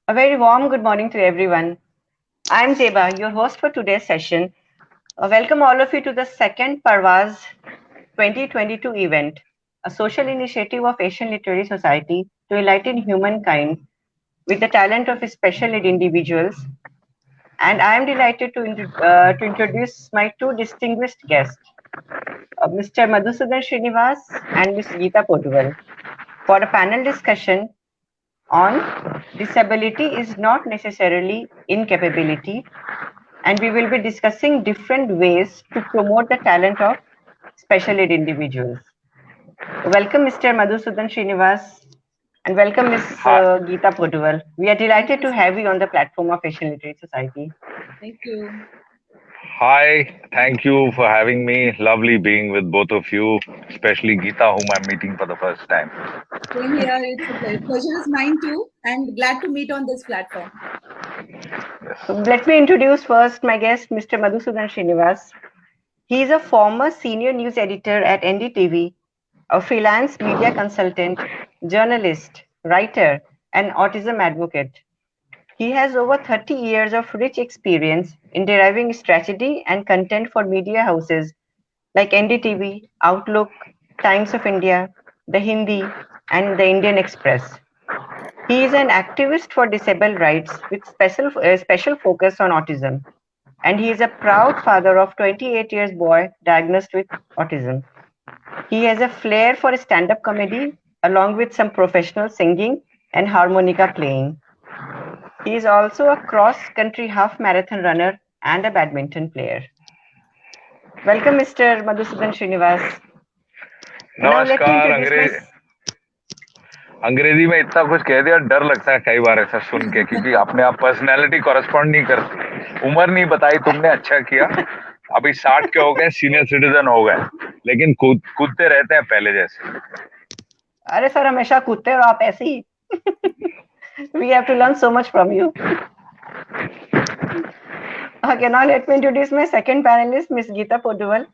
A very warm good morning to everyone. I'm Zeba, your host for today's session. Welcome all of you to the second Parvaz 2022 event, a social initiative of Asian Literary Society to enlighten humankind with the talent of special need individuals. And I am delighted to introduce my two distinguished guests, Mr. Madhusudan Srinivas and Ms. Geeta Poduval, for a panel discussion on disability is not necessarily incapability, and we will be discussing different ways to promote the talent of special ed individuals. Welcome, Mr. Madhusudan Srinivas, and welcome, Ms. Hi, Geeta Poduval. We are Thank delighted you to so have much. you on the platform of Asian Literary Society. Thank you. hi. Thank you for having me. Lovely being with both of you, especially Geeta, whom I'm meeting for the first time. Same here. It's a pleasure. Pleasure is mine too, and glad to meet on this platform. So let me introduce first my guest, Mr. Madhusudan Srinivas. He is a former senior news editor at NDTV, a freelance media consultant, journalist, writer, and autism advocate. He has over 30 years of rich experience in deriving strategy and content for media houses like NDTV, Outlook, Times of India, The Hindi, and The Indian Express. He is an activist for disabled rights with special focus on autism, and he is a proud father of 28 years boy diagnosed with autism. He has a flair for stand-up comedy along with some professional singing and harmonica playing. He is also a cross-country half marathon runner and a badminton player. Welcome, Mr. Madhusudan Srinivas. Now let me नमस्कार introduce my. अंग्रेज अंग्रेजी में इतना कुछ कह दिया, डर लगता है कई बार ऐसा सुन के, क्योंकि अपने आप पर्सनैलिटी कॉरेस्पॉन्ड नहीं करती। उम्र नहीं बताई तुमने, अच्छा किया। अभी 60 के हो गए, सीनियर सिटीजन हो गए, लेकिन कूदते रहते हैं पहले जैसे। अरे सर हमेशा कूदते हो आप ऐसे ही. We have to learn so much from you. Okay, now let me introduce my second panelist, Ms. Geeta Poduval.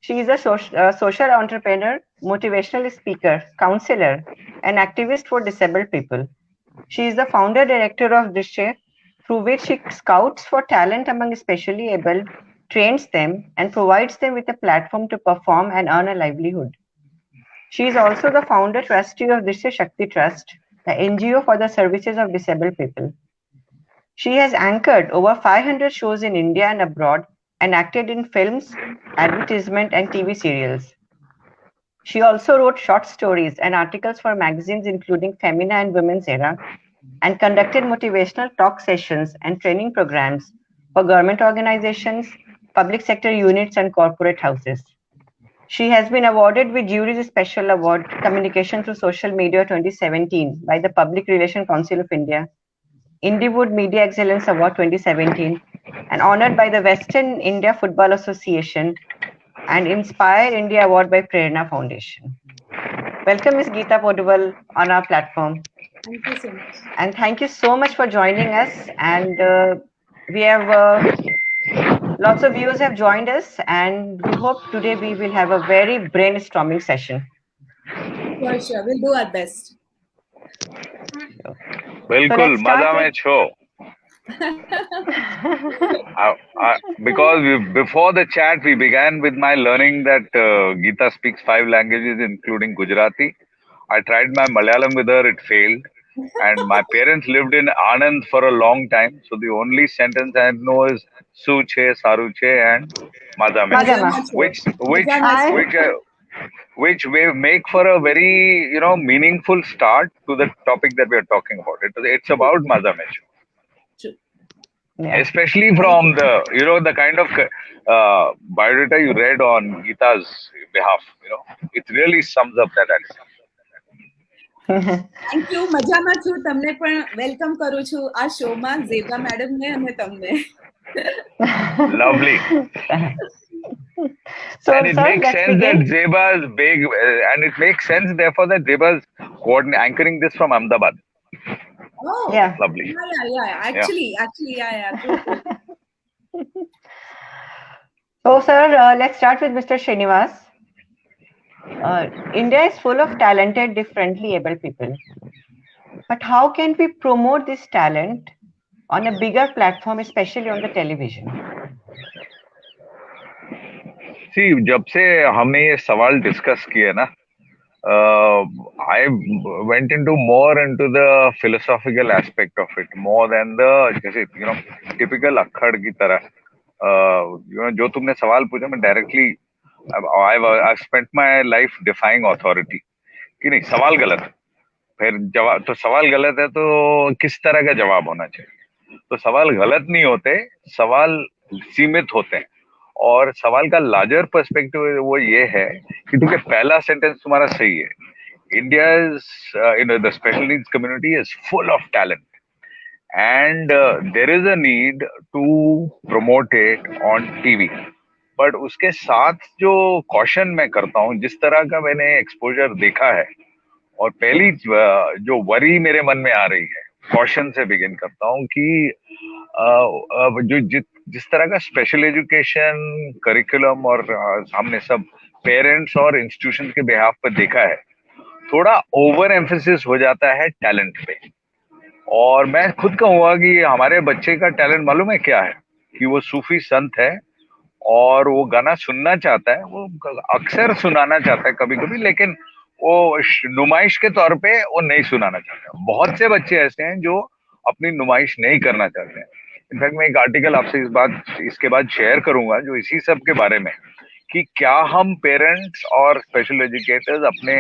She is a social entrepreneur, motivational speaker, counselor, and activist for disabled people. She is the founder director of Drishya, through which she scouts for talent among specially able, trains them, and provides them with a platform to perform and earn a livelihood. She is also the founder trustee of Drishya Shakti Trust, the NGO for the services of disabled people. She has anchored over 500 shows in India and abroad and acted in films, advertisement, and TV serials. She also wrote short stories and articles for magazines including Femina and Women's Era, and conducted motivational talk sessions and training programs for government organizations, public sector units, and corporate houses. She has been awarded with Jury's Special Award Communication through Social Media 2017 by the Public Relations Council of India, Indiewood Media Excellence Award 2017, and honored by the Western India Football Association and Inspire India Award by Prerna Foundation. Welcome, Ms. Geeta Poduval, on our platform. Thank you so much. And thank you so much for joining us. And we have lots of viewers have joined us, and we hope today we will have a very brainstorming session. Sure. We'll do our best. बिल्कुल मजा में छो। Because before the chat, we began with my learning that Geeta speaks 5 languages, including Gujarati. I tried my Malayalam with her, it failed. And my parents lived in Anand for a long time. So the only sentence I know is Suche, Saruche, and Madame, Madama. which will make for a very meaningful start to the topic that we are talking about. It's about Madame. True. Yeah. Especially from the kind of biodata you read on Geeta's behalf, it really sums up that attitude. Thank you. મજામાં છું. તમને પણ welcome કરું છું આ શોમાં Zeba madam ને અને તમને. Lovely. So, And it sir, makes let's sense that begin. Zeba's big, and it makes sense therefore that Zeba's anchoring this from Ahmedabad. Oh, Yeah. Lovely. yeah. Actually, yeah. True. So, sir, let's start with Mr. Srinivas. India is full of talented, differently able people. But how can we promote this talent on a bigger platform, especially on the television? See, जब से हमने ये सवाल discuss किए ना, I went into more into the philosophical aspect of it, more than the जैसे typical अक्खड़ की तरह. जो तुमने सवाल पूछा, मैं directly I've spent my life defying authority कि नहीं, सवाल गलत है, फिर जवाब तो सवाल गलत है तो किस तरह का जवाब होना चाहिए. तो सवाल गलत नहीं होते, सवाल सीमित होते हैं. और सवाल का लार्जर पर्सपेक्टिव वो ये है कि ठीक है, पहला सेंटेंस तुम्हारा सही है. India the special needs community is full of talent and there is a need to promote it on TV. But उसके साथ जो कॉशन मैं करता हूँ, जिस तरह का मैंने एक्सपोजर देखा है, और पहली जो वरी मेरे मन में आ रही है, कॉशन से बिगिन करता हूँ कि जो जिस तरह का स्पेशल एजुकेशन करिकुलम और हमने सब पेरेंट्स और इंस्टीट्यूशन के बिहाफ पर देखा है, थोड़ा ओवर एम्फेसिस हो जाता है टैलेंट पे. और मैं खुद कहूंगा कि हमारे बच्चे का टैलेंट मालूम है क्या है, कि वो सूफी संत है और वो गाना सुनना चाहता है, वो अक्सर सुनाना चाहता है कभी कभी, लेकिन वो नुमाइश के तौर पे वो नहीं सुनाना चाहता. बहुत से बच्चे ऐसे हैं जो अपनी नुमाइश नहीं करना चाहते हैं. इनफैक्ट मैं एक आर्टिकल आपसे इसके बाद शेयर करूंगा जो इसी सब के बारे में, कि क्या हम पेरेंट्स और स्पेशल एजुकेटर्स अपने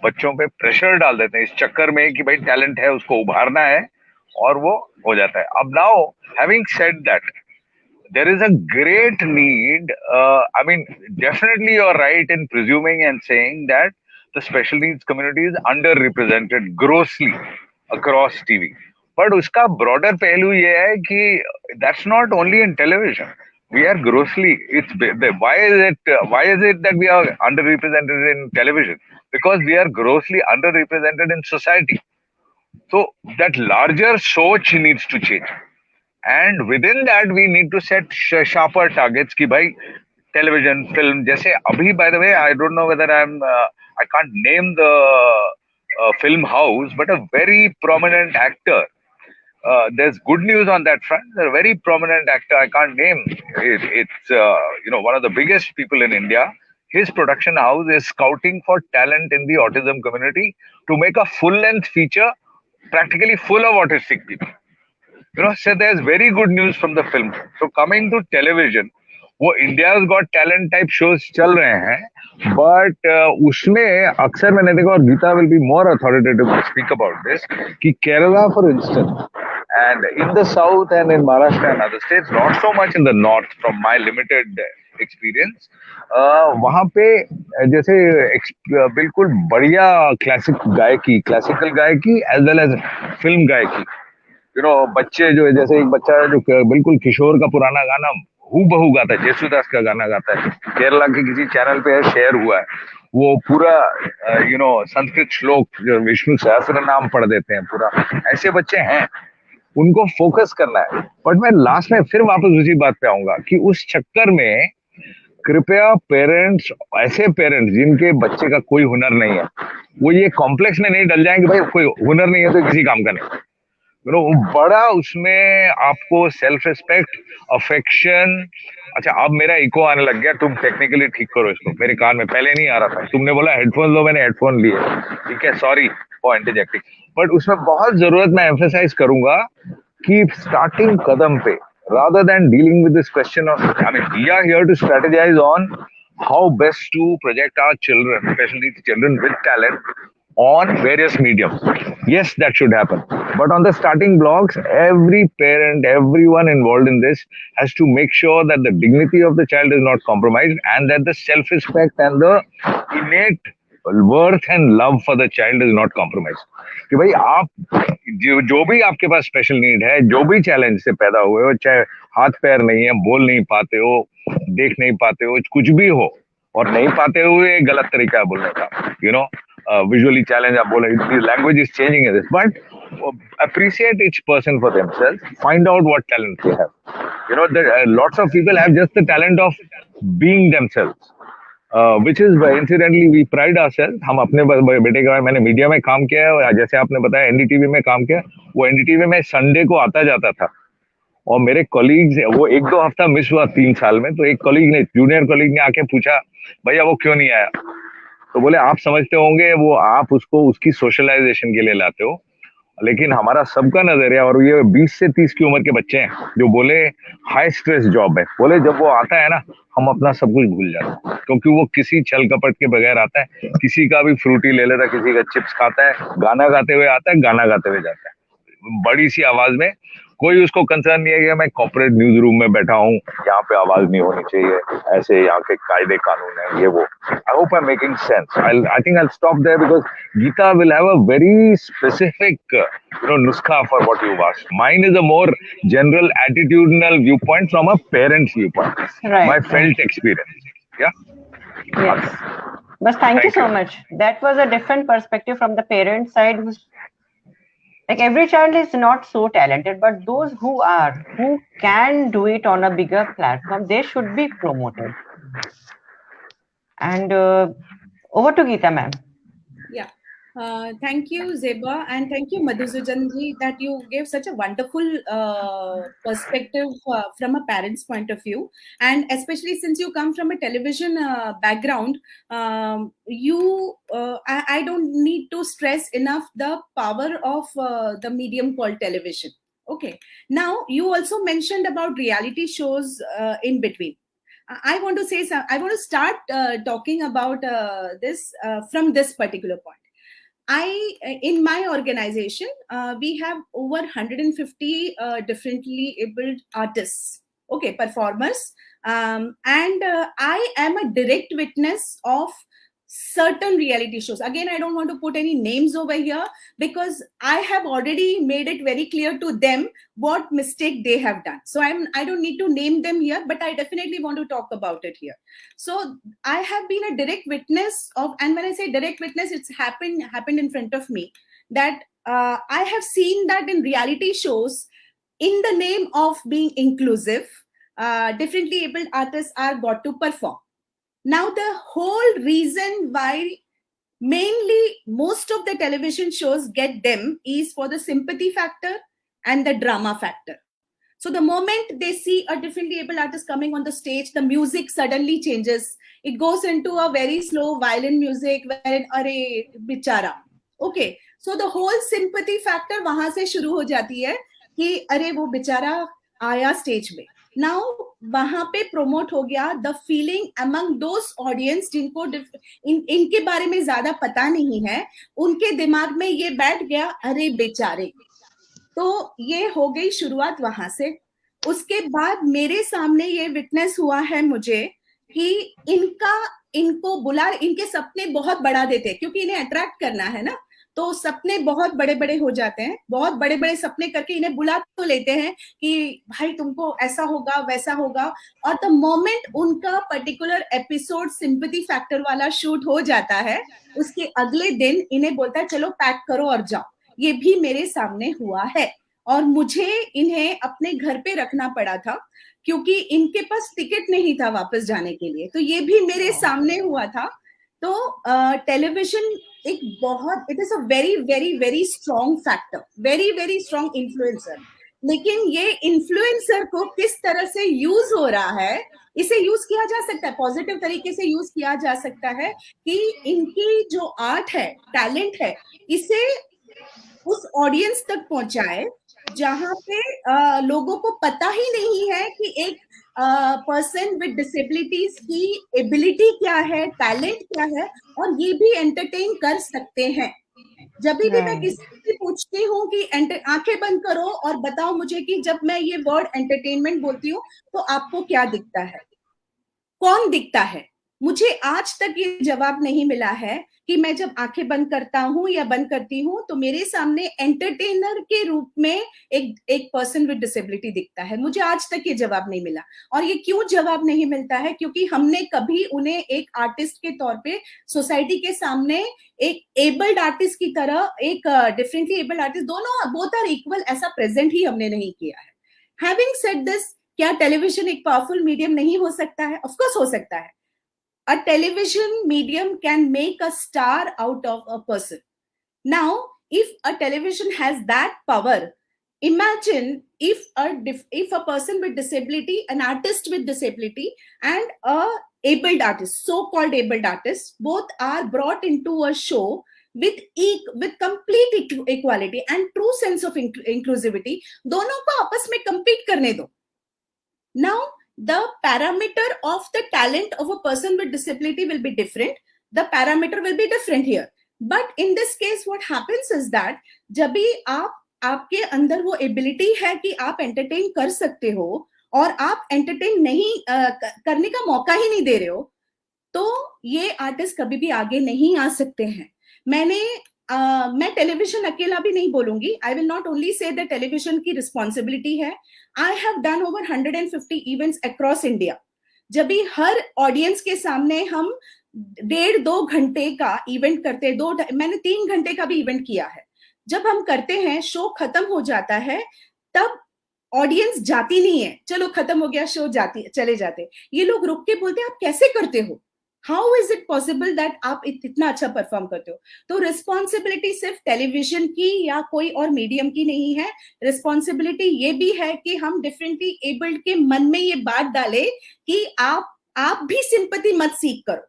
बच्चों पे प्रेशर डाल देते हैं इस चक्कर में कि भाई टैलेंट है, उसको उभारना है, और वो हो जाता है. अब now having said that, there is a great need. I mean, definitely you're right in presuming and saying that the special needs community is underrepresented grossly across TV. But उसका broader पहलू ये है कि that's not only in television. We are grossly. Why is it that we are underrepresented in television? Because we are grossly underrepresented in society. So that larger soch needs to change. And within that we need to set sharper targets ki bhai television, film, जैसे अभी, by the way, I don't know whether I can't name the film house, but a very prominent actor, there's good news on that front. There's a very prominent actor, I can't name it. It's one of the biggest people in India. His production house is scouting for talent in the autism community to make a full length feature practically full of autistic people. So there's very good news from the film. So coming to television, वो India's Got Talent type shows चल रहे हैं, but उसमें अक्सर मैंने देखा, और Gita will be more authoritative to speak about this, कि Kerala, for instance, and in the south and in Maharashtra and other states, not so much in the north, from my limited experience, वहाँ पे जैसे बिल्कुल बढ़िया classical गायकी as well as film गायकी. बच्चे जो है, जैसे एक बच्चा है जो बिल्कुल किशोर का पुराना गाना हूबहू गाता है, जेसुदास का गाना गाता है, केरला के किसी चैनल पे शेयर हुआ है, वो पूरा संस्कृत श्लोक जो विष्णु सहस्त्र नाम पढ़ देते हैं पूरा. ऐसे बच्चे हैं, उनको फोकस करना है. बट मैं लास्ट में फिर वापस उसी बात पे आऊंगा कि उस चक्कर में कृपया पेरेंट्स, ऐसे पेरेंट्स जिनके बच्चे का कोई हुनर नहीं है, वो ये कॉम्प्लेक्स में नहीं डल जाएंगे भाई कोई हुनर नहीं है तो किसी काम का नहीं. बड़ा उसमें आपको सेल्फ रिस्पेक्ट, अफेक्शन. अच्छा, अब मेरा इको आने लग गया, तुम टेक्निकली ठीक करो इसको, मेरे कान में पहले नहीं आ रहा था. तुमने बोला हेडफोन लो, मैंने हेडफोन लिए, ठीक है, सॉरी फॉर इंटरजेक्टिंग. बट उसमें बहुत जरूरत मैं एम्फेसाइज करूंगा कि स्टार्टिंग कदम पे, rather than dealing with this question of, I mean, we are here to strategize on how best to project our children, especially children with talent, on various mediums. Yes, that should happen. But on the starting blocks, every parent, everyone involved in this has to make sure that the dignity of the child is not compromised, and that the self-respect and the innate worth and love for the child is not compromised. कि भाई आप जो भी आपके पास special need है, जो भी challenge से पैदा हुए हो, चाहे हाथ पैर नहीं है, बोल नहीं पाते हो, देख नहीं पाते हो, कुछ भी हो, और नहीं पाते हुए गलत तरीका है बोलने का, visually challenged, आप बोले, the language is changing in this, but appreciate each person for themselves, find out what talent they have. There lots of people have just the talent of being themselves. Which is incidentally we pride ourself, हम अपने बेटे के बारे, मैंने media में काम किया है और जैसे आपने बताया एनडीटीवी में काम किया, वो एनडीटीवी में संडे को आता जाता था और मेरे कॉलीग्स, वो एक दो हफ्ता मिस हुआ 3 साल में, तो एक कॉलीग ने, जूनियर कॉलीग ने आके पूछा भैया वो क्यों नहीं आया, तो बोले आप समझते होंगे वो आप उसको उसकी सोशलाइजेशन के लिए लाते हो, लेकिन हमारा सबका नजरिया, और ये 20 से 30 की उम्र के बच्चे हैं जो बोले हाई स्ट्रेस जॉब है, बोले जब वो आता है ना हम अपना सब कुछ भूल जाते हैं, क्योंकि वो किसी छल कपट के बगैर आता है, किसी का भी फ्रूटी ले लेता है, किसी का चिप्स खाता है, गाना गाते हुए आता है, गाना गाते हुए जाता है बड़ी सी आवाज में, कोई उसको कंसर्न नहीं है कि मैं कॉर्पोरेट न्यूज रूम में बैठा हूँ, यहाँ पे आवाज नहीं होनी चाहिए, ऐसे यहाँ के कायदे कानून है ये वो. I hope I am making sense. I think I stop there because Geeta will have a very specific nuskha for what you've asked. Mine is a more general attitudinal viewpoint from a parent's viewpoint. Right. My felt experience. Yeah. Yes. But thank you so much. That was a different perspective from the parent side. Who's like every child is not so talented, but those who are, who can do it on a bigger platform, they should be promoted. And over to Geeta ma'am. Yeah. Thank you, Zeba, and thank you, Madhusudan ji, that you gave such a wonderful perspective from a parent's point of view. And especially since you come from a television background, I don't need to stress enough the power of the medium called television. Okay. Now, you also mentioned about reality shows in between. I want to say I want to start talking about this from this particular point. In my organization, we have over 150 differently abled artists, okay, performers, and I am a direct witness of certain reality shows. Again, I don't want to put any names over here because I have already made it very clear to them what mistake they have done. So I don't need to name them here, but I definitely want to talk about it here. So I have been a direct witness of, and when I say direct witness, it's happened in front of me, that I have seen that in reality shows, in the name of being inclusive, differently abled artists are got to perform. Now, the whole reason why mainly most of the television shows get them is for the sympathy factor and the drama factor. So the moment they see a differently able artist coming on the stage, the music suddenly changes. It goes into a very slow violin music wherein अरे बिचारा. Okay, so the whole sympathy factor वहां से शुरू हो जाती है कि अरे वो बिचारा आया स्टेज में. Now वहां पे promote हो गया the feeling among those audience जिनको इनके बारे में ज्यादा पता नहीं है, उनके दिमाग में ये बैठ गया अरे बेचारे. तो ये हो गई शुरुआत वहां से. उसके बाद मेरे सामने ये विटनेस हुआ है मुझे कि इनको बुला, इनके सपने बहुत बढ़ा देते हैं क्योंकि इन्हें अट्रैक्ट करना है ना, तो सपने बहुत बड़े बड़े हो जाते हैं. बहुत बड़े बड़े सपने करके इन्हें बुला तो लेते हैं कि भाई तुमको ऐसा होगा वैसा होगा, और द मोमेंट उनका पर्टिकुलर एपिसोड सिंपैथी फैक्टर वाला शूट हो जाता है, उसके अगले दिन इन्हें बोलता है चलो पैक करो और जाओ. ये भी मेरे सामने हुआ है और मुझे इन्हें अपने घर पे रखना पड़ा था क्योंकि इनके पास टिकट नहीं था वापस जाने के लिए. तो ये भी मेरे सामने हुआ था. तो टेलीविजन एक बहुत, it is a very very very strong factor, very very strong influencer. लेकिन ये इन्फ्लुएंसर को किस तरह से यूज हो रहा है, इसे यूज किया जा सकता है, पॉजिटिव तरीके से यूज किया जा सकता है कि इनकी जो आर्ट है, टैलेंट है, इसे उस ऑडियंस तक पहुंचाए जहां पे लोगों को पता ही नहीं है कि एक पर्सन विद डिसेबिलिटीज की एबिलिटी क्या है, टैलेंट क्या है, और ये भी एंटरटेन कर सकते हैं. जब भी मैं किसी से पूछती हूँ कि आंखें बंद करो और बताओ मुझे कि जब मैं ये वर्ड एंटरटेनमेंट बोलती हूँ तो आपको क्या दिखता है, कौन दिखता है, मुझे आज तक ये जवाब नहीं मिला है कि मैं जब आंखें बंद करता हूं या बंद करती हूं तो मेरे सामने एंटरटेनर के रूप में एक पर्सन विद डिसेबिलिटी दिखता है. मुझे आज तक ये जवाब नहीं मिला. और ये क्यों जवाब नहीं मिलता है? क्योंकि हमने कभी उन्हें एक आर्टिस्ट के तौर पे सोसाइटी के सामने एक एबल्ड आर्टिस्ट की तरह, एक डिफरेंटली एबल्ड आर्टिस्ट, दोनों बोथ आर इक्वल, ऐसा प्रेजेंट ही हमने नहीं किया है. हैविंग सेड दिस, क्या टेलीविजन एक पावरफुल मीडियम नहीं हो सकता है? ऑफ कोर्स हो सकता है. a television medium can make a star out of a person. Now, if a television has that power, imagine if a person with disability, an artist with disability, and a abled artist, so-called abled artist, both are brought into a show with complete equality and true sense of inclusivity. दोनों को आपस में compete करने दो. Now, the parameter of the talent of a person with disability will be different. The parameter will be different here. But in this case, what happens is that जब भी आपके अंदर वो एबिलिटी है कि आप एंटरटेन कर सकते हो और आप एंटरटेन नहीं करने का मौका ही नहीं दे रहे हो, तो ये आर्टिस्ट कभी भी आगे नहीं आ सकते हैं. मैं टेलीविजन अकेला भी नहीं बोलूंगी. I will not only say the television की रिस्पॉन्सिबिलिटी है. I have done over 150 events across India. जब भी हर ऑडियंस के सामने हम 1.5-2 घंटे का इवेंट करते हैं, मैंने 3 घंटे का भी इवेंट किया है. जब हम करते हैं, शो खत्म हो जाता है, तब ऑडियंस जाती नहीं है. चलो खत्म हो गया शो, चले जाते. ये लोग रुक के बोलते आप कैसे करते हो, how is it possible that आप इतना अच्छा परफॉर्म करते हो. तो रिस्पॉन्सिबिलिटी सिर्फ टेलीविजन की या कोई और मीडियम की नहीं है. रिस्पॉन्सिबिलिटी ये भी है कि हम डिफरेंटली एबल्ड के मन में ये बात डाले कि आप भी सिंपैथी मत सीख करो.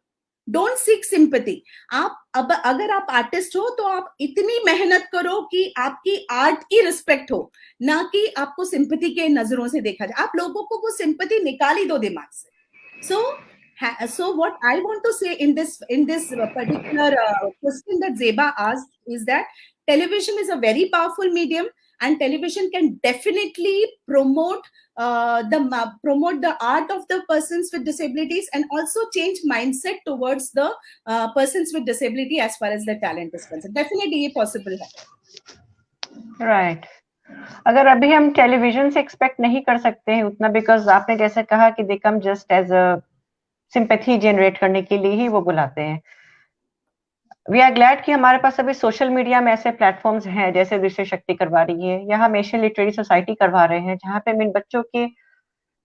Don't seek sympathy. अगर आप आर्टिस्ट हो तो आप इतनी मेहनत करो कि आपकी आर्ट की रिस्पेक्ट हो, ना कि आपको सिंपैथी के नजरों से देखा जाए. आप लोगों को वो सिंपैथी निकाल ही दो दिमाग से. So what I want to say in this particular question that Zeba asked is that television is a very powerful medium, and television can definitely promote the art of the persons with disabilities, and also change mindset towards the persons with disability as far as the talent is concerned. Definitely ये possible है. Right. अगर अभी हम television से expect नहीं कर सकते हैं उतना, बिकॉज आपने जैसे कहा कि they come just as a sympathy generate करने के लिए ही वो बुलाते हैं. वी आर ग्लैड कि हमारे पास अभी सोशल मीडिया में ऐसे प्लेटफॉर्म्स हैं, जैसे दृश्य शक्ति करवा रही है, या हम एशियन लिटरेरी सोसाइटी करवा रहे हैं, जहाँ पे हम इन बच्चों के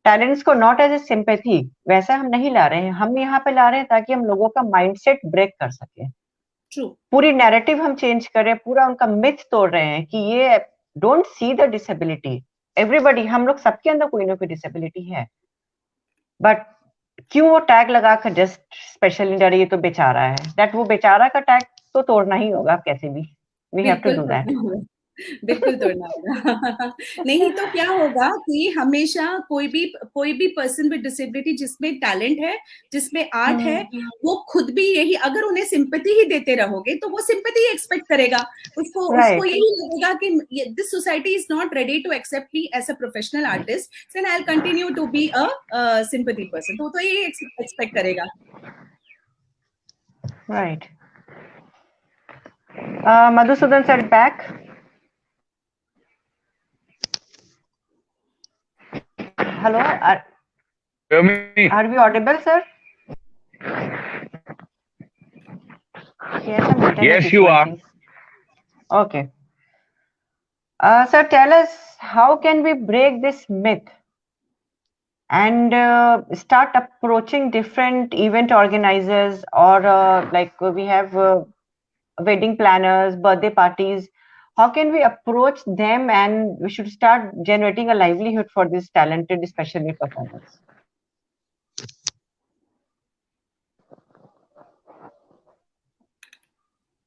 टैलेंट्स को नॉट एज ए सिंपैथी वैसा हम नहीं ला रहे हैं. हम यहाँ पे ला रहे हैं ताकि हम लोगों का माइंडसेट ब्रेक कर सके. पूरी नैरेटिव हम चेंज कर रहे हैं, पूरा उनका मिथ तोड़ रहे हैं कि ये don't see the disability. Everybody, हम लोग सबके अंदर कोई ना कोई डिसेबिलिटी है, बट क्यों वो टैग लगाकर जस्ट स्पेशल इंडिया ये तो बेचारा है, दैट वो बेचारा का टैग तो तोड़ना ही होगा कैसे भी. We have to do that. बिल्कुल तोड़ना होगा. नहीं तो क्या होगा कि हमेशा कोई भी पर्सन विद डिसेबिलिटी जिसमें टैलेंट है, जिसमें आर्ट है, वो खुद भी यही, अगर उन्हें सिंपैथी ही देते रहोगे तो वो सिंपैथी एक्सपेक्ट करेगा. उसको यही लगेगा कि this society is not ready to accept me as a professional artist, then I will continue to be a sympathy person. तो यही एक्सपेक्ट करेगा. Right. Madhusudan sir back. Hello, are we audible, sir? Yes, you are. Okay. Sir, tell us, how can we break this myth and start approaching different event organizers, or like we have wedding planners, birthday parties. How can we approach them, and we should start generating a livelihood for this talented special need performers?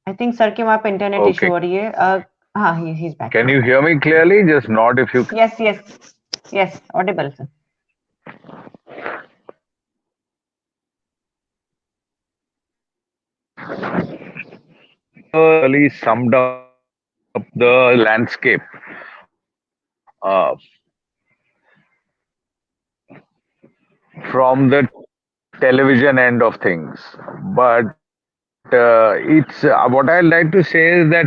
I think sir के वहाँ पे internet issue हो रही है. हाँ, he's back. Can you hear me clearly? Just nod if you. Yes, audible, sir. Really summed up the landscape from the television end of things, but it's what I'd like to say is that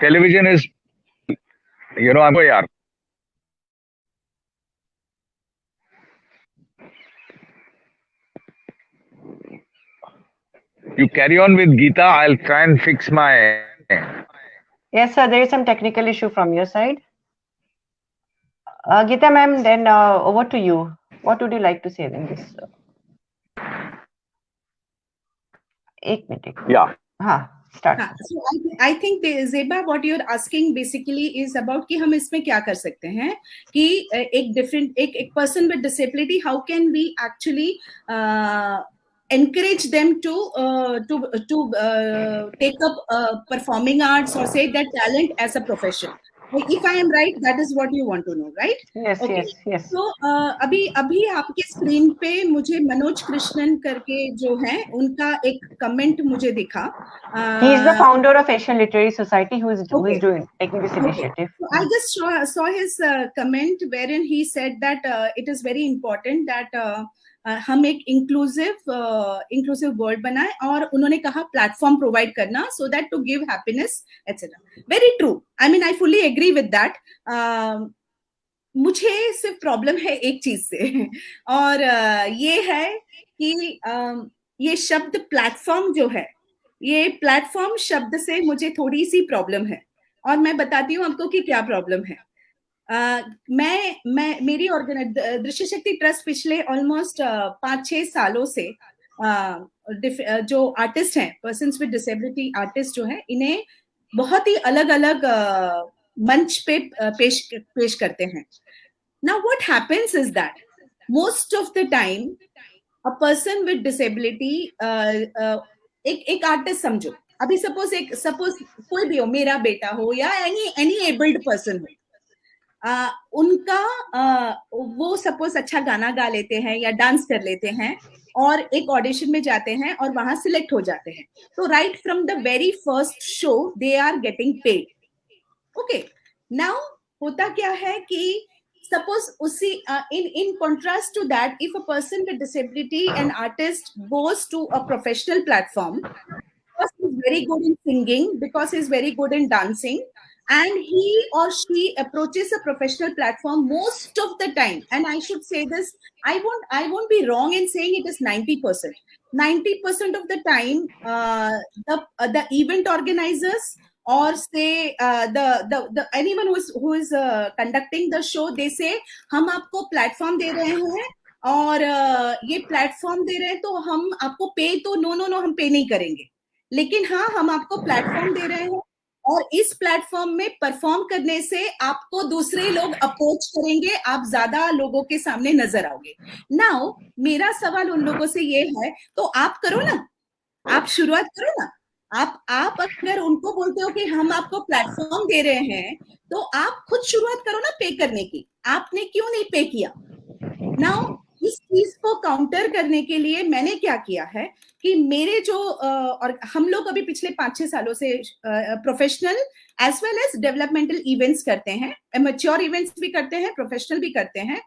television is, I'm yaar. You carry on with Geeta. I'll try and fix my. Yes, sir. There is some technical issue from your side. Geeta ma'am, then over to you. What would you like to say in this? एक minute या हाँ start. So I think Zeba, what you're asking basically is about कि हम इसमें क्या कर सकते हैं कि एक person with disability, how can we actually encourage them to take up performing arts or say that talent as a profession. If I am right, that is what you want to know, right? Yes, Okay. yes. तो अभी आपके screen पे मुझे मनोज कृष्णन करके जो है उनका एक कमेंट मुझे दिखा. He is the founder of Asian Literary Society who is Okay. taking this initiative. So I just saw his comment wherein he said that it is very important that हम एक inclusive वर्ड बनाए और उन्होंने कहा platform provide करना so that to give happiness etc. Very true. I mean I fully agree with that. मुझे सिर्फ problem है एक चीज से और ये है कि ये शब्द प्लेटफॉर्म जो है, ये प्लेटफॉर्म शब्द से मुझे थोड़ी सी प्रॉब्लम है और मैं बताती हूँ आपको कि क्या प्रॉब्लम है. मेरी दृश्य शक्ति ट्रस्ट पिछले ऑलमोस्ट 5-6 सालों से जो आर्टिस्ट हैं, पर्सन्स विद डिसेबिलिटी आर्टिस्ट जो है, इन्हें बहुत ही अलग अलग मंच पे पेश करते हैं. Now what happens is that most of the time a person with disability एक आर्टिस्ट समझो, अभी सपोज कोई भी हो, मेरा बेटा हो या एनी एबल्ड पर्सन हो, उनका वो सपोज अच्छा गाना गा लेते हैं या डांस कर लेते हैं और एक ऑडिशन में जाते हैं और वहां सिलेक्ट हो जाते हैं. तो right from the very first show they are getting paid. Okay, now होता क्या है कि suppose usi in contrast to that, if a person with disability, an artist goes to a professional platform because he's very good in singing, because he's very good in dancing, and he or she approaches a professional platform most of the time, and I should say this, I won't be wrong in saying it is 90% of the time, the event organizers or say the anyone who is conducting the show, they say हम आपको platform दे रहे हैं और ये platform दे रहे हैं तो हम आपको पे तो नो हम पे नहीं करेंगे, लेकिन हाँ हम आपको प्लेटफॉर्म दे रहे हैं और इस प्लेटफॉर्म में परफॉर्म करने से आपको दूसरे लोग अप्रोच करेंगे, आप ज्यादा लोगों के सामने नजर आओगे. नाउ मेरा सवाल उन लोगों से ये है, तो आप करो ना, आप शुरुआत करो ना. आप अगर उनको बोलते हो कि हम आपको प्लेटफॉर्म दे रहे हैं तो आप खुद शुरुआत करो ना पे करने की. आपने क्यों नहीं पे किया? नाउ इस चीज को काउंटर करने के लिए मैंने क्या किया है कि मेरे जो और हम लोग अभी पिछले 5-6 सालों से professional as well as developmental events करते हैं, मैच्योर इवेंट्स भी करते हैं, प्रोफेशनल भी करते हैं.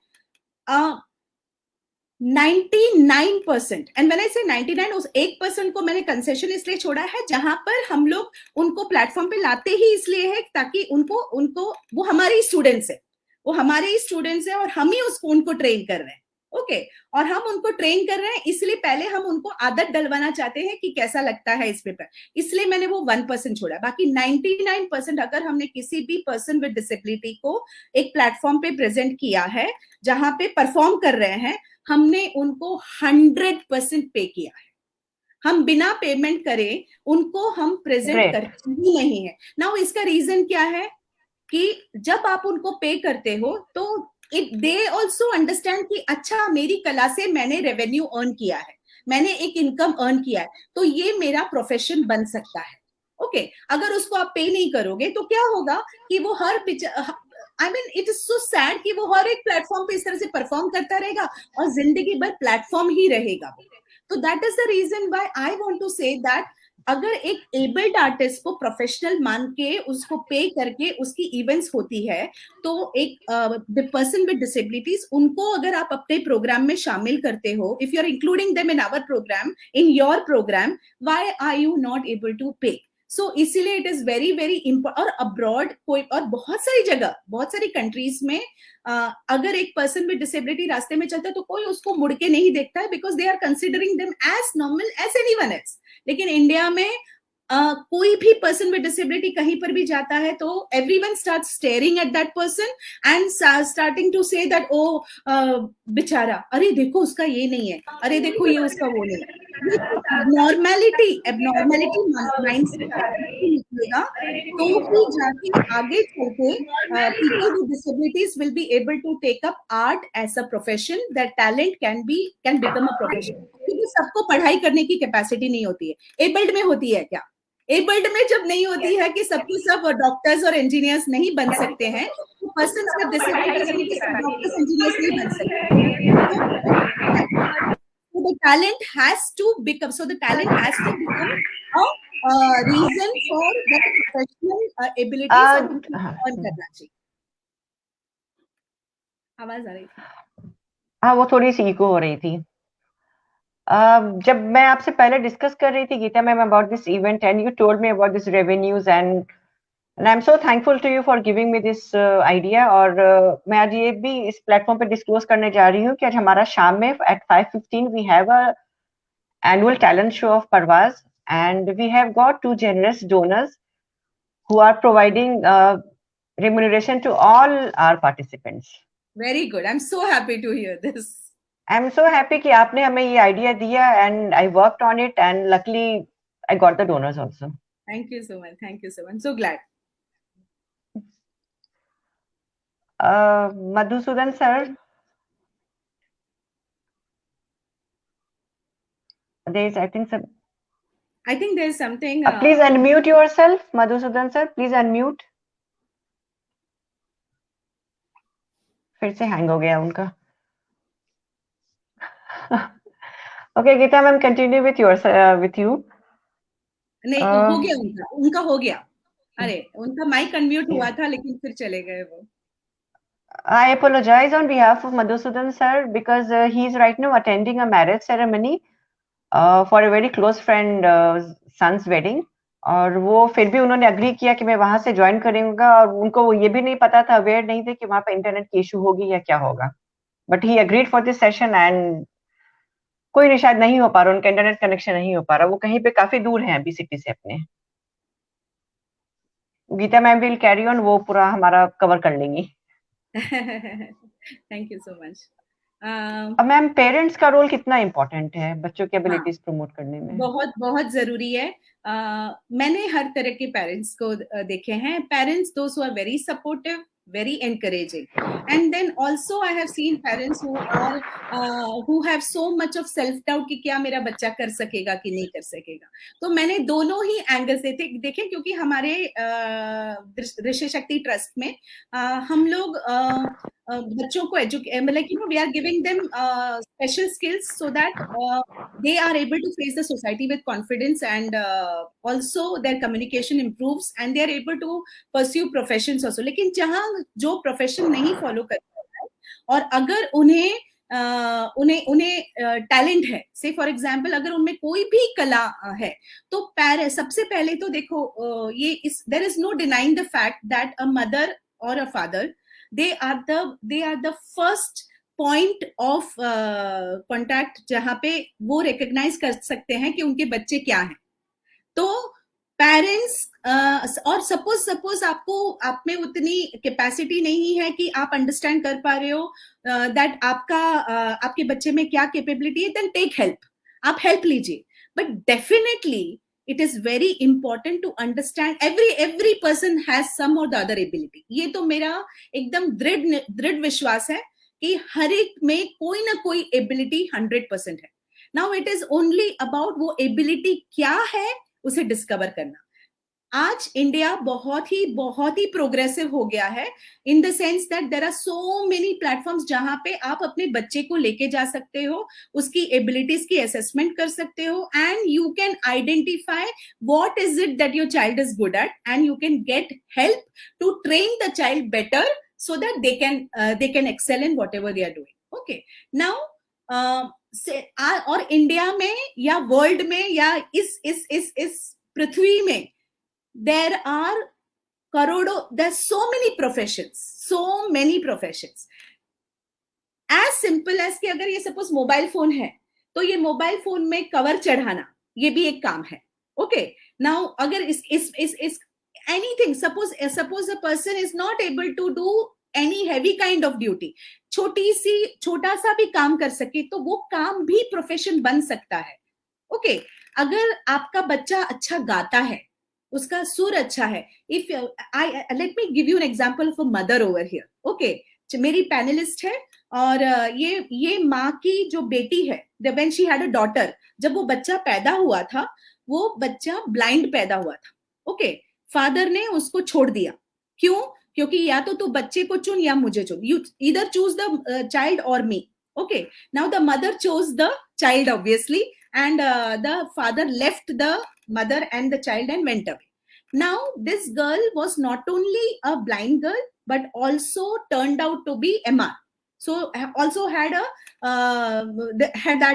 99%, एंड व्हेन आई से 99, उस 1% को मैंने कंसेशन इसलिए छोड़ा है जहां पर हम लोग उनको प्लेटफॉर्म पे लाते ही इसलिए है ताकि उनको वो हमारे स्टूडेंट्स है और हम ही उनको ट्रेन कर रहे हैं. ओके, और हम उनको ट्रेन कर रहे हैं इसलिए पहले हम उनको आदत डलवाना चाहते हैं कि कैसा लगता है इस पेपर, इसलिए मैंने वो 1% छोड़ा. बाकी 99% अगर हमने किसी भी पर्सन विद डिसेबिलिटी को एक प्लेटफॉर्म पे प्रेजेंट किया है जहां पे परफॉर्म कर रहे हैं, हमने उनको 100% पे किया है. हम बिना पेमेंट करे उनको हम प्रेजेंट करते ही नहीं है. नाउ इसका रीजन क्या है कि जब आप उनको पे करते हो तो दे ऑल्सो अंडरस्टैंड कि अच्छा मेरी कला से मैंने रेवेन्यू अर्न किया है, मैंने एक इनकम अर्न किया है, तो ये मेरा प्रोफेशन बन सकता है. ओके, अगर उसको आप पे नहीं करोगे तो क्या होगा कि वो I mean, it is so sad कि वो हर एक प्लेटफॉर्म पे इस तरह से परफॉर्म करता रहेगा और जिंदगी भर प्लेटफॉर्म ही रहेगा. तो that is the reason why I want to say that अगर एक एबल्ड आर्टिस्ट को प्रोफेशनल मान के उसको पे करके उसकी इवेंट्स होती है तो एक द पर्सन विद डिसेबिलिटीज, उनको अगर आप अपने प्रोग्राम में शामिल करते हो, if you are including them in our program, in your program, why are you not able to pay? So इसीलिए it is very very important. और अब्रॉड कोई और बहुत सारी जगह, बहुत सारी कंट्रीज में अगर एक पर्सन विद डिसेबिलिटी रास्ते में चलता है तो कोई उसको मुड़ के नहीं देखता है, because they are considering them as normal as anyone else. लेकिन इंडिया में कोई भी पर्सन विद डिसेबिलिटी कहीं पर भी जाता है तो everyone start staring at that person and starting to say that ओ बेचारा, अरे देखो उसका ये नहीं है, अरे देखो ये उसका वो नहीं है. एबनॉर्मेलिटी माइंड से निकलेगा, तो ही जाके आगे चलके people with disabilities will be able to take up art as a profession. That talent can become a profession. क्योंकि सबको पढ़ाई करने की कैपेसिटी नहीं होती है. एबल्ड में होती है क्या? एबल्ड में जब नहीं होती है कि सबके सब डॉक्टर्स और इंजीनियर्स नहीं बन सकते हैं, तो persons with disabilities doctors engineers नहीं बन सकते. So the talent has to become a reason for the professional abilities और earn करना चाहिए. आवाज आ रही थी? हाँ, वो थोड़ी सी इको हो रही थी. जब मैं आपसे पहले डिस्कस कर रही थी Geeta ma'am about this event and you told me about this revenues and I am so thankful to you for giving me this idea. और मैं आज ये भी इस प्लेटफॉर्म पे डिस्क्लोज करने जा रही हूँ कि आज हमारा शाम में at 5:15 we have a annual talent show of Parvaz, and we have got 2 generous donors who are providing remuneration to all our participants. Very good. I'm so happy to hear this. I'm so happy कि आपने हमें ये idea दिया and I worked on it and luckily I got the donors also. Thank you so much. Thank you so much. I'm so glad. Madhusudan sir. There's, I think there's something. Please unmute yourself, Madhusudan sir. Please unmute. फिर से hang हो गया उनका. Okay, Geeta ma'am, continue with you. नहीं, हो गया उनका हो गया. अरे, उनका माइक अनम्यूट हुआ था लेकिन फिर चले गए वो. I apologize on behalf of Madhusudan sir because he is right now attending a marriage ceremony for a very close friend son's wedding. और वो फिर भी उन्होंने अग्री किया कि मैं वहां से ज्वाइन करूंगा और उनको वो ये भी नहीं पता था, अवेयर नहीं थे कि वहां पे इंटरनेट की इशू होगी या क्या होगा. But he agreed for this session and कोई नहीं, शायद नहीं हो पा रहा, उनका इंटरनेट कनेक्शन नहीं हो पा रहा, वो कहीं पे काफी दूर है अभी सिटी से अपने. Geeta ma'am will carry on, वो पूरा हमारा कवर कर लेंगी. Thank you so much. अब मैम पेरेंट्स का रोल कितना इम्पोर्टेंट है बच्चों की एबिलिटीज प्रमोट करने में? बहुत बहुत जरूरी है. मैंने हर तरह के पेरेंट्स को देखे हैं. Parents those who are very supportive, very encouraging, and then also I have seen parents who have so much of self doubt कि क्या मेरा बच्चा कर सकेगा कि नहीं कर सकेगा. तो मैंने दोनों ही एंगल से देखे, क्योंकि हमारे ऋषि शक्ति ट्रस्ट में हम लोग बच्चों को मतलब we are giving them special skills so that they are able to face the society with confidence, and also their communication improves and they are able to pursue professions also. लेकिन जहाँ जो profession नहीं follow करता है और अगर उन्हें talent है, से फॉर एग्जांपल अगर उनमें कोई भी कला है, तो सबसे पहले तो देखो there is no denying the fact that a mother और a father they are the first point of contact जहां पे वो recognize कर सकते हैं कि उनके बच्चे क्या हैं. तो पेरेंट्स और सपोज आप में उतनी कैपेसिटी नहीं है कि आप अंडरस्टैंड कर पा रहे हो दैट आपके बच्चे में क्या कैपेबिलिटी है, देन टेक हेल्प. आप हेल्प लीजिए, but definitely it is very important to understand every person has some or the other ability. ये तो मेरा एकदम दृढ़ विश्वास है कि हर एक में कोई ना कोई एबिलिटी 100% है. Now it is only about वो एबिलिटी क्या है उसे डिस्कवर करना. आज इंडिया बहुत ही प्रोग्रेसिव हो गया है in the sense that there are so many platforms जहां पे आप अपने बच्चे को लेके जा सकते हो, उसकी एबिलिटीज की असेसमेंट कर सकते हो, and you can identify what is it that your child is good at and you can get help to train the child better so that they can excel in whatever they are doing. Okay, now और India में या world में या इस पृथ्वी में there are there's so many professions as simple as कि अगर ये सपोज मोबाइल फोन है तो ये मोबाइल फोन में कवर चढ़ाना ये भी एक काम है. ओके, नाउ अगर इस anything, suppose a person is not able to do any heavy kind of duty, छोटा सा भी काम कर सके तो वो काम भी प्रोफेशन बन सकता है. ओके अगर आपका बच्चा अच्छा गाता है, उसका सुर अच्छा है, if I let me give you an example of a mother over here. Okay मेरी पैनलिस्ट है और ये माँ की जो बेटी है, when she had a daughter, जब वो बच्चा पैदा हुआ था वो बच्चा ब्लाइंड पैदा हुआ था. ओके फादर ने उसको छोड़ दिया. क्यों? क्योंकि या तो तू बच्चे को चुन या मुझे चुन, you either choose the child or me. Okay now the mother chose the child obviously, and the father left the mother and the child and went away. Now this girl was not only a blind girl but also turned out to be MR, so also had a had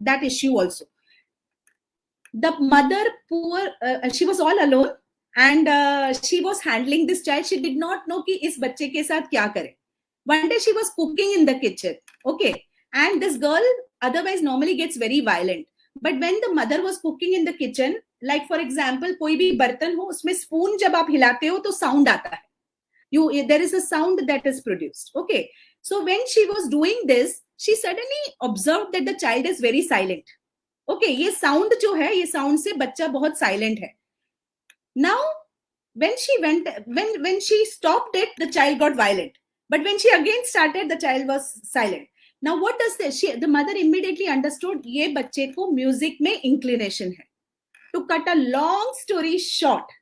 that issue also. The mother, poor, she was all alone and she was handling this child. She did not know कि इस बच्चे के साथ क्या करे. One day she was cooking in the kitchen, okay, and this girl otherwise normally gets very violent, but when the mother was cooking in the kitchen, like for example कोई भी बर्तन हो उसमें स्पून जब आप हिलाते हो तो साउंड आता है, there is a sound that is produced. Okay, so when she was doing this, she suddenly observed that the child is very silent. Okay, ये साउंड जो है, ये साउंड से बच्चा बहुत साइलेंट है. Now when she stopped it, the child got violent, but when she again started, the child was silent. Now what does this? The mother immediately understood ये बच्चे को म्यूजिक में inclination है. To cut a long story short,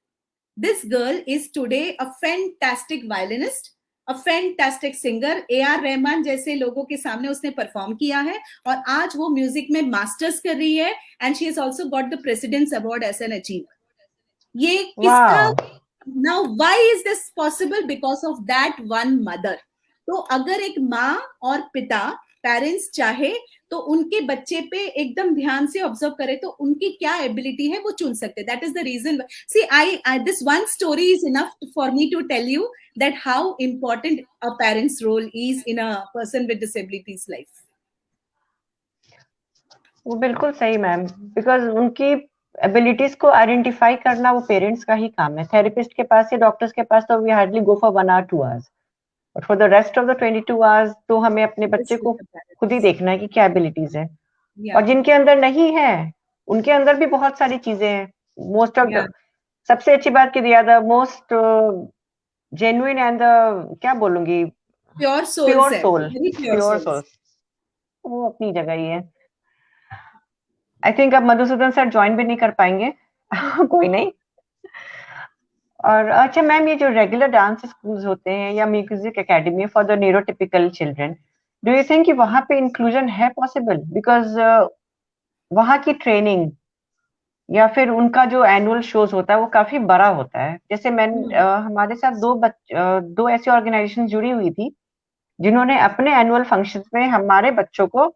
this girl is today a fantastic violinist, a fantastic singer. A.R. Rahman जैसे लोगों के सामने उसने परफॉर्म किया है और आज वो म्यूजिक में मास्टर्स कर रही है, and she has also got the President's Award as an achiever. ये किसका? Now why is this possible? Because of that one mother. तो अगर एक माँ और पिता पेरेंट्स चाहे तो उनके बच्चे पे एकदम ध्यान से ऑब्जर्व करे तो उनकी क्या एबिलिटी है वो चुन सकते. That is the reason. See I this one story is enough for me to tell you that how important a parents role is in a person with disabilities life. वो बिल्कुल सही मैम, बिकॉज उनकी abilities को identify करना वो parents का ही काम है. थेरेपिस्ट के पास या डॉक्टर्स के पास तो we hardly go for 1 hour 2 hours, but for the rest of the 22 hours तो हमें अपने बच्चे को खुद ही देखना है कि क्या एबिलिटीज है. और जिनके अंदर नहीं है उनके अंदर भी बहुत सारी चीजें हैं. मोस्ट ऑफ द सबसे अच्छी बात की दिया the most genuine and the क्या बोलूंगी प्योर सोल वो अपनी जगह ही है. आई थिंक अब मधुसूदन सर ज्वाइन भी नहीं कर पाएंगे. कोई नहीं. और अच्छा मैम, ये जो रेगुलर डांस स्कूल्स होते हैं या music academy for the neurotypical children, do you think कि वहां पे इंक्लूजन है पॉसिबल? बिकॉज वहां की ट्रेनिंग या फिर उनका जो एनुअल शोज होता है वो काफी बड़ा होता है. जैसे मैं हमारे साथ दो ऐसी ऑर्गेनाइजेशन जुड़ी हुई थी जिन्होंने अपने एनुअल फंक्शंस में हमारे बच्चों को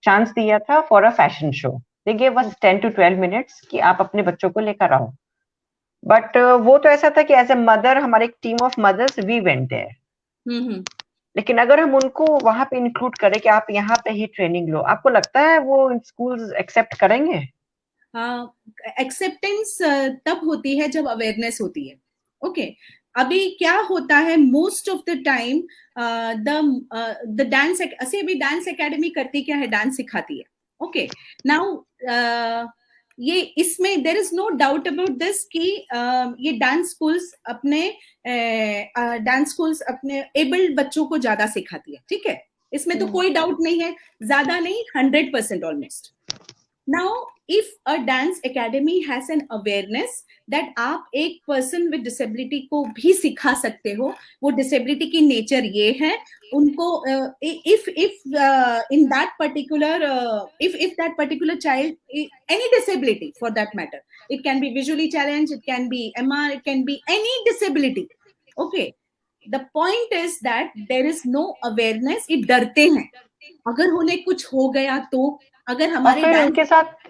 चांस दिया था for a fashion show. They give us 10 to 12 minutes कि आप अपने बच्चों को लेकर आओ. बट वो तो ऐसा था कि एज ए मदर, हमारे एक team of mothers we went there. लेकिन अगर हम उनको वहां पे इंक्लूड करें कि आप यहाँ पे ही ट्रेनिंग लो, आपको लगता है वो स्कूल्स एक्सेप्ट करेंगे? एक्सेप्टेंस तब होती है जब अवेयरनेस होती है. ओके अभी क्या होता है, most of the time the dance, ऐसे अभी डांस एकेडमी करती क्या है, डांस सिखाती है. ओके नाउ ये इसमें there is no doubt about this कि ये डांस स्कूल्स अपने एबल्ड बच्चों को ज्यादा सिखाती है. ठीक है, इसमें तो कोई डाउट नहीं है, ज्यादा नहीं 100% almost. Now, if a dance academy has an awareness that आप एक person with disability को भी सिखा सकते हो, वो disability की nature ये है, उनको if in that particular if that particular child, any disability for that matter, it can be visually challenged, it can be MR, it can be any disability. Okay, the point is that there is no awareness. ये डरते हैं अगर उन्हें कुछ हो गया तो, अगर हमारे उनके साथ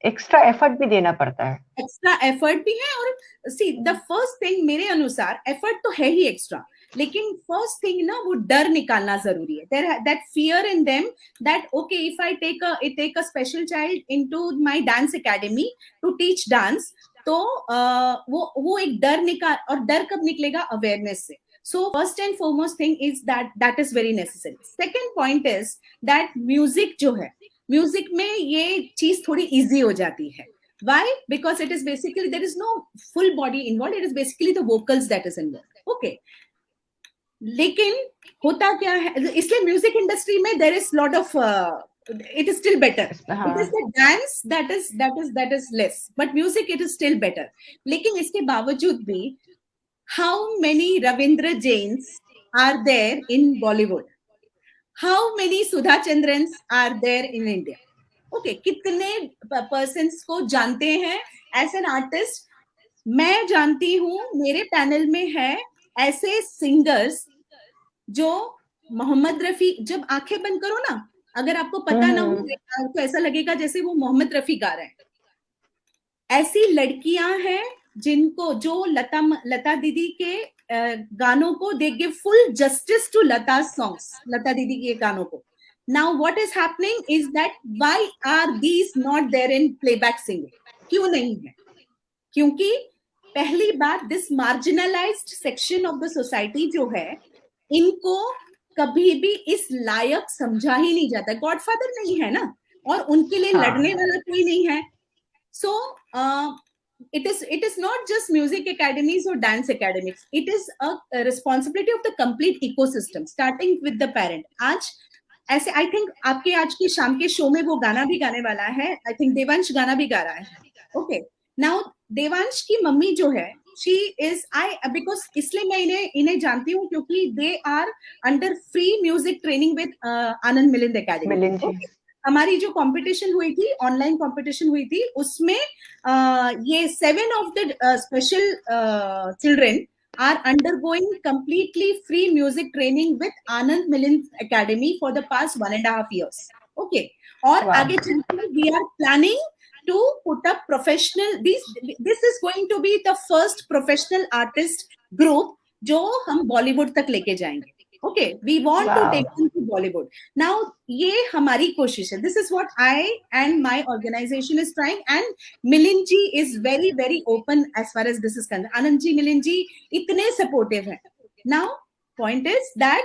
एक्स्ट्रा एफर्ट भी देना पड़ता है. एक्स्ट्रा एफर्ट भी है. और सी द फर्स्ट थिंग, मेरे अनुसार एफर्ट तो है ही एक्स्ट्रा, लेकिन फर्स्ट थिंग ना वो डर निकालना जरूरी है. There that fear in them that okay if I take a special child into my dance academy to teach dance, तो वो एक डर निकाल, और डर कब निकलेगा? अवेयरनेस से. So first and foremost thing is that is very necessary. Second point is that music जो है, म्यूजिक में ये चीज थोड़ी इजी हो जाती है. Why? Because it is basically, there is no full body involved, it is basically the vocals that is involved. Okay. लेकिन होता क्या है, इसलिए म्यूजिक इंडस्ट्री में there is lot of, it is still better. It is the dance that is less, but music it is still better. लेकिन इसके बावजूद भी how many Ravindra Jains are there in Bollywood? How many Sudha Chandrans are there in India? Okay, कितने persons को जानते हैं as an artist? मैं जानती हूँ, मेरे पैनल में है ऐसे सिंगर्स जो मोहम्मद रफी, जब आंखें बंद करो ना, अगर आपको पता ना हो तो ऐसा लगेगा जैसे वो मोहम्मद रफी गा रहे हैं. ऐसी लड़कियां हैं जिनको, जो लता दीदी के गानों को, they give full justice to Lata songs, Lata दीदी के गानों को. Now what is happening is that why are these not there in playback singing? क्यों नहीं है? क्योंकि पहली बात, this marginalised section of the society जो है, इनको कभी भी इस लायक समझा ही नहीं जाता. गॉडफादर नहीं है ना, और उनके लिए लड़ने वाला कोई नहीं है. सो it is not just music academies or dance academies, it is a responsibility of the complete ecosystem, starting with the parent. आज ऐसे, आई थिंक आपके आज की शाम के शो में वो गाना भी गाने वाला है, आई थिंक देवांश गाना भी गा रहा है. ओके, नाउ देवांश की मम्मी जो है, she is, because इसलिए मैं इन्हें जानती हूँ क्योंकि they are under free music training with Anand Milind academy. हमारी जो कंपटीशन हुई थी, ऑनलाइन कंपटीशन हुई थी, उसमें ये 7 of the special children are undergoing completely free music training with Anand Milind Academy for the past 1.5 years. Okay, और आगे चलकर we are planning to put up professional, this is going to be the first professional artist group जो हम बॉलीवुड तक लेके जाएंगे. Okay, we want to take them to Bollywood. Now, ये हमारी कोशिश है. This is what I and my organization is trying, and Milind ji is very, very open as far as this is concerned. Anand ji, Milind ji इतने supportive हैं. Now, point is that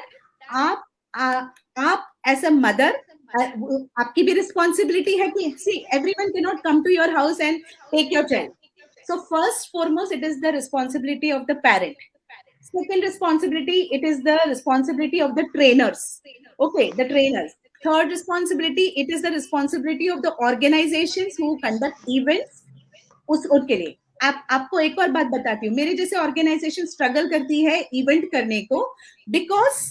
आप as a mother, आपकी भी responsibility है कि, see, everyone cannot come to your house and take your child. So first foremost, it is the responsibility of the parent. Second responsibility, it is the responsibility of the trainers. Okay, the trainers. Third responsibility, it is the responsibility of the organizations who conduct events. उसके लिए आपको एक और बात बताती हूँ. मेरे जैसे ऑर्गेनाइजेशन स्ट्रगल करती है इवेंट करने को, because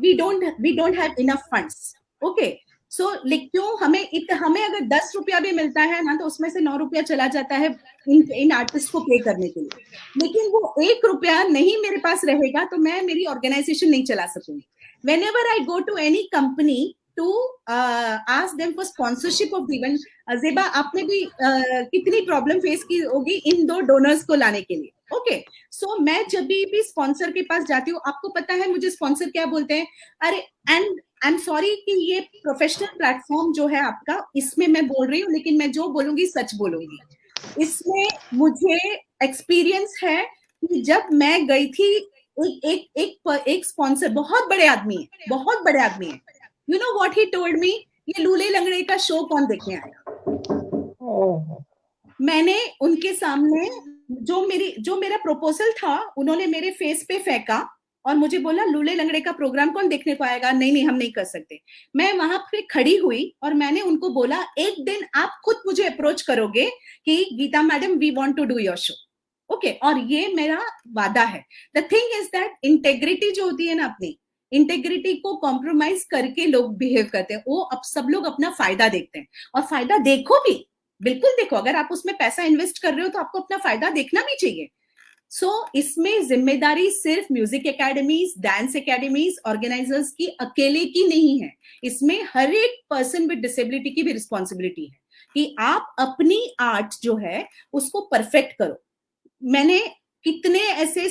we don't have enough funds. Okay, so क्यों हमें अगर 10 रुपया भी मिलता है ना, तो उसमें से 9 रुपया चला जाता है इन आर्टिस्ट को पे करने के लिए. लेकिन वो 1 रुपया नहीं मेरे पास रहेगा तो मैं मेरी ऑर्गेनाइजेशन नहीं चला सकूंगी. Whenever I go to any company to ask them for sponsorship of the event, Zeba आपने भी कितनी प्रॉब्लम फेस की होगी इन 2 डोनर्स को लाने के लिए. ओके, सो मैं जब भी स्पॉन्सर के पास जाती हूँ, आपको पता है मुझे स्पॉन्सर क्या बोलते हैं? अरे, एंड आई एम सॉरी कि ये प्रोफेशनल प्लेटफॉर्म जो है आपका, इसमें मैं बोल रही हूँ, लेकिन मैं जो बोलूंगी सच बोलूंगी. इसमें मुझे एक्सपीरियंस है कि जब मैं गई थी, एक स्पॉन्सर बहुत बड़े आदमी है, you know what he told me? ये लूले लंगड़े का शो कौन देखने आया? मैंने उनके सामने जो मेरा प्रपोजल था, उन्होंने मेरे फेस पे फेंका और मुझे बोला, लूले लंगड़े का प्रोग्राम कौन देखने को आएगा? नहीं, हम नहीं कर सकते. मैं वहां पे खड़ी हुई और मैंने उनको बोला, एक दिन आप खुद मुझे अप्रोच करोगे कि Geeta madam, we want to do your show. Okay, और ये मेरा वादा है. The thing is that integrity जो होती है ना, अपनी इंटेग्रिटी को कॉम्प्रोमाइज करके लोग बिहेव करते हैं. वो अब सब लोग अपना फायदा देखते हैं, और फायदा देखो भी, बिल्कुल देखो. अगर आप उसमें पैसा इन्वेस्ट कर रहे हो तो आपको अपना फायदा देखना भी चाहिए. सो इसमें जिम्मेदारी सिर्फ music academies, dance academies, organizers की अकेले की नहीं है. इसमें हर एक पर्सन विद डिसेबिलिटी की भी रिस्पॉन्सिबिलिटी है कि आप अपनी आर्ट जो है उसको परफेक्ट करो. मैंने कितने ऐसे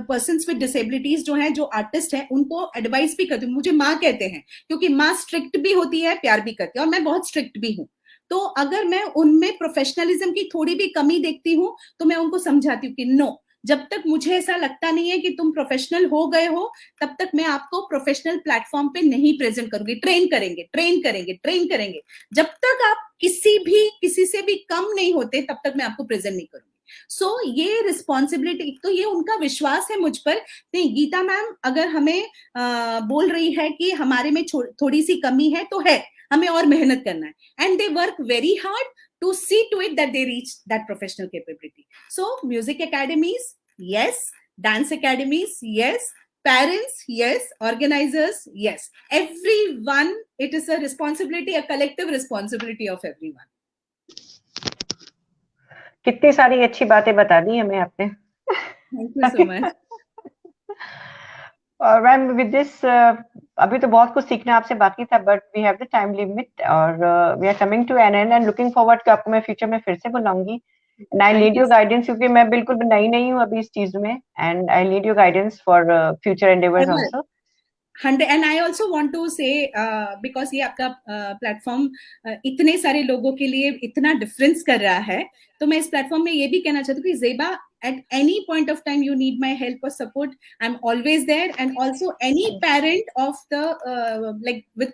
पर्सन्स विद डिसेबिलिटीज जो हैं, जो आर्टिस्ट हैं, उनको एडवाइस भी करती हूँ. मुझे माँ कहते हैं, क्योंकि माँ स्ट्रिक्ट भी होती है, प्यार भी करती है, और मैं बहुत स्ट्रिक्ट भी हूँ. तो अगर मैं उनमें प्रोफेशनलिज्म की थोड़ी भी कमी देखती हूँ तो मैं उनको समझाती हूँ कि नो, जब तक मुझे ऐसा लगता नहीं है कि तुम प्रोफेशनल हो गए हो, तब तक मैं आपको प्रोफेशनल प्लेटफॉर्म पे नहीं प्रेजेंट करूंगी। ट्रेन करेंगे, ट्रेन करेंगे, ट्रेन करेंगे, जब तक आप किसी से भी कम नहीं होते, तब तक मैं आपको प्रेजेंट नहीं करूंगी। सो ये रिस्पॉन्सिबिलिटी, तो ये उनका विश्वास है मुझ पर। नहीं, गीता मैम अगर हमें बोल रही है कि हमारे में थोड़ी सी कमी है, तो है, हमें और मेहनत करना है, and they work very hard to see to it that they reach that professional capability. So music academies, yes. Dance academies, yes. Parents, yes. Organizers, yes. Everyone, it is a responsibility, a collective responsibility of everyone. कितनी सारी अच्छी बातें बता दी हमें आपने। Thank you so much. और ma'am with this अभी तो बहुत कुछ सीखना आपसे बाकी था, but we have the time limit और we are coming to an end looking forward कि आपको मैं फ्यूचर में फिर से बुलाऊंगी, and I need your guidance, क्योंकि मैं बिल्कुल नई नहीं हूँ अभी इस चीज में, and I need your guidance for future endeavours also. 100, and I also want to say because ये आपका प्लेटफॉर्म इतने सारे लोगों के लिए इतना डिफरेंस कर रहा है, तो मैं इस प्लेटफॉर्म में ये भी कहना चाहती हूँ कि Zeba, at any point of time you need my help or support, I'm always there. And also any parent of the like with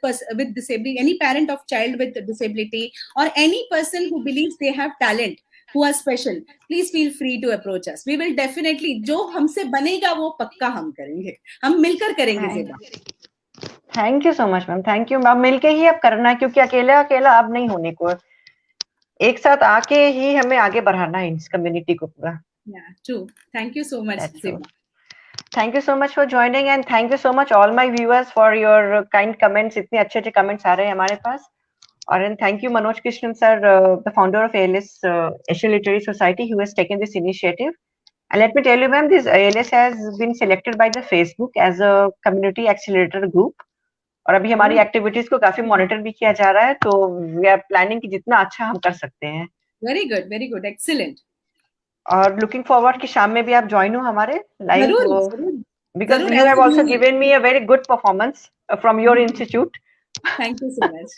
disability, any parent of child with disability, or any person who believes they have talent, who are special, please feel free to approach us. We will definitely, जो हमसे बनेगा वो पक्का हम करेंगे, हम मिलकर करेंगे Zeba. Thank you so much ma'am, thank you ma'am. मिलके ही अब करना है, क्योंकि अकेला अकेला अब नहीं होने को, एक साथ आके ही हमें आगे बढ़ाना है इस कम्युनिटी को पूरा। Yeah, true. Thank you so much, Zeba. Thank you so much for joining, and thank you so much all my viewers for your kind comments. इतने अच्छे अच्छे comments आ रहे हैं हमारे पास। और and thank you Manoj Krishnan sir, the founder of ALS Asian Literary Society, who has taken this initiative. And let me tell you, ma'am, this ALS has been selected by the Facebook as a community accelerator group. और अभी हमारी activities को काफी monitor भी किया जा रहा है, तो वी आर प्लानिंग कि जितना अच्छा हम कर सकते हैं। Very good, excellent. और लुकिंग फॉरवर्ड कि शाम में भी आप ज्वाइन हो हमारे लाइव, because जरूर, you have also given me a very good performance from your institute. Thank you so much.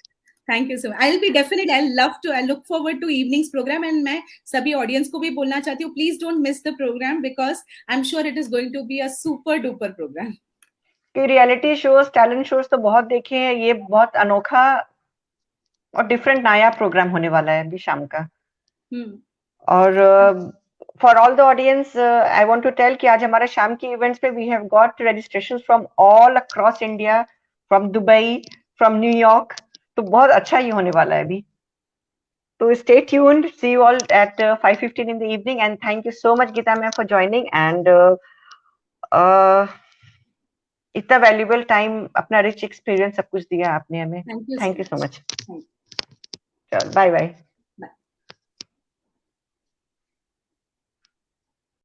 Thank you so much. I'll be definite. I'll love to. I look forward to evenings program, and मैं सभी audience को भी बोलना चाहती हूँ, please don't miss the program because I'm sure it is going to be a super duper program. कि reality shows, talent shows तो बहुत देखे हैं, ये बहुत अनोखा और डिफरेंट नया प्रोग्राम होने वाला है अभी शाम का। और for all the audience I want to tell कि आज हमारे शाम की इवेंट्स पे we have got registrations from all across India, from Dubai, from New York, तो बहुत अच्छा ही होने वाला है अभी। तो stay tuned. See you all at 5:15 in the evening, and thank you so much Geeta ma'am for joining, and इतना valuable time, अपना रिच एक्सपीरियंस सब कुछ दिया आपने हमें। Thank you so much. चल बाय बाय।